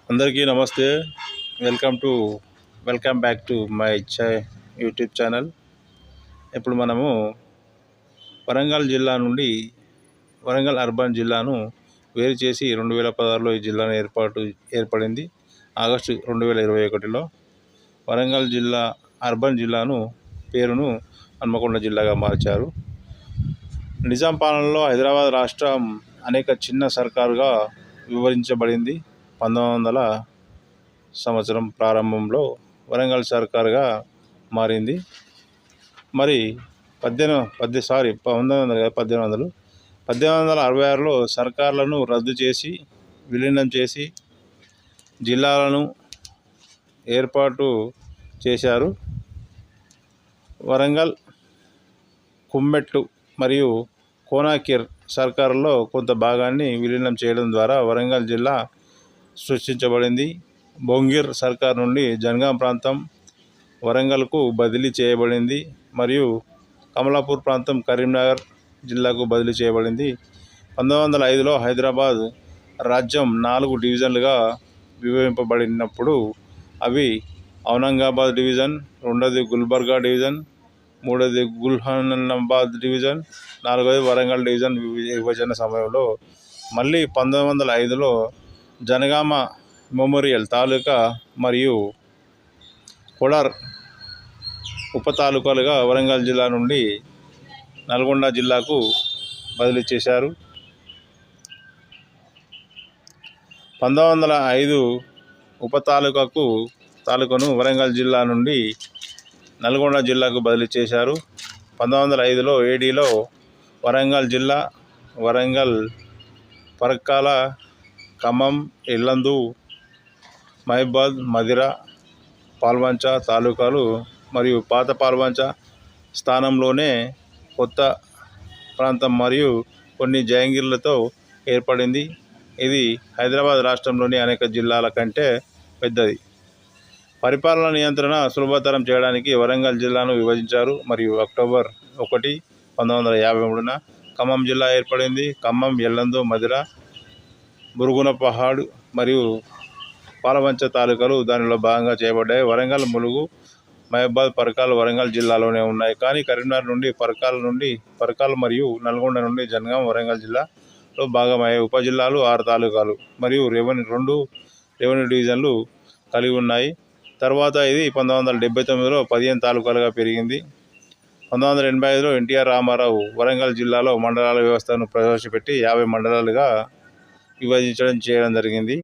అందరికీ నమస్తే. Welcome back to my YouTube channel. ఇప్పుడు మనము వరంగల్ అర్బన్ జిల్లాను వేరు చేసి 2016లో ఈ జిల్లాను ఏర్పడింది. ఆగస్టు 2021లో వరంగల్ జిల్లా అర్బన్ జిల్లాను పేరును హన్మకొండ జిల్లాగా మార్చారు. నిజాం పాలనలో హైదరాబాద్ రాష్ట్రం అనేక చిన్న సర్కారుగా విభజించబడింది. 1900 సంవత్సరం ప్రారంభంలో వరంగల్ సర్కారుగా మారింది. మరి 1866లో సర్కార్లను రద్దు చేసి విలీనం చేసి జిల్లాలను ఏర్పాటు చేశారు. వరంగల్, కుమ్మెట్లు మరియు కోనాకిర్ సర్కారులో కొంత భాగాన్ని విలీనం చేయడం ద్వారా వరంగల్ జిల్లా సృష్టించబడింది. బొంగిర్ సర్కార్ నుండి జనగాం ప్రాంతం వరంగల్కు బదిలీ చేయబడింది మరియు కమలాపూర్ ప్రాంతం కరీంనగర్ జిల్లాకు బదిలీ చేయబడింది. 1905లో హైదరాబాద్ రాజ్యం 4 డివిజన్లుగా విభజింపబడినప్పుడు అవి ఔరంగాబాద్ డివిజన్, రెండోది గుల్బర్గా డివిజన్, మూడోది గుల్హనాబాద్ డివిజన్, నాలుగోది వరంగల్ డివిజన్. విభజన సమయంలో మళ్ళీ 1905లో జనగామ మెమోరియల్ తాలూకా మరియు కొడార్ ఉప తాలూకాలుగా వరంగల్ జిల్లా నుండి నల్గొండ జిల్లాకు బదిలీ చేశారు. 1905 ఉప తాలూకాను వరంగల్ జిల్లా నుండి నల్గొండ జిల్లాకు బదిలీ చేశారు. 1905లో ఏడీలో వరంగల్ జిల్లా, వరంగల్, పరక్కాల, ఖమ్మం, ఇల్లందు, మహబూబాద్, మధిర, పాల్వంచ తాలూకాలు మరియు పాత పాల్వంచ స్థానంలోనే కొత్త ప్రాంతం మరియు కొన్ని జహంగీర్లతో ఏర్పడింది. ఇది హైదరాబాద్ రాష్ట్రంలోని అనేక జిల్లాల కంటే పెద్దది. పరిపాలన నియంత్రణ సులభతరం చేయడానికి వరంగల్ జిల్లాను విభజించారు మరియు అక్టోబర్ 1, 1953న ఖమ్మం జిల్లా ఏర్పడింది. ఖమ్మం, ఎల్లందు, మధిర, బురుగునపహాడ్ మరియు పాలవంచ తాలూకాలు దానిలో భాగంగా చేయబడ్డాయి. వరంగల్, ములుగు, మహబూబాద్, పరకాల వరంగల్ జిల్లాలోనే ఉన్నాయి. కానీ కరీంనగర్ నుండి పరకాల మరియు నల్గొండ నుండి జనగాం వరంగల్ జిల్లాలో భాగమయ్యాయి. ఉపజిల్లాలు 6 తాలూకాలు మరియు 2 రెవెన్యూ డివిజన్లు కలిగి ఉన్నాయి. తర్వాత ఇది 1979లో 15 తాలూకాలుగా పెరిగింది. 1985లో ఎన్టీఆర్ రామారావు వరంగల్ జిల్లాలో మండలాల వ్యవస్థను ప్రవేశపెట్టి 50 మండలాలుగా విభజించడం చేయడం జరిగింది.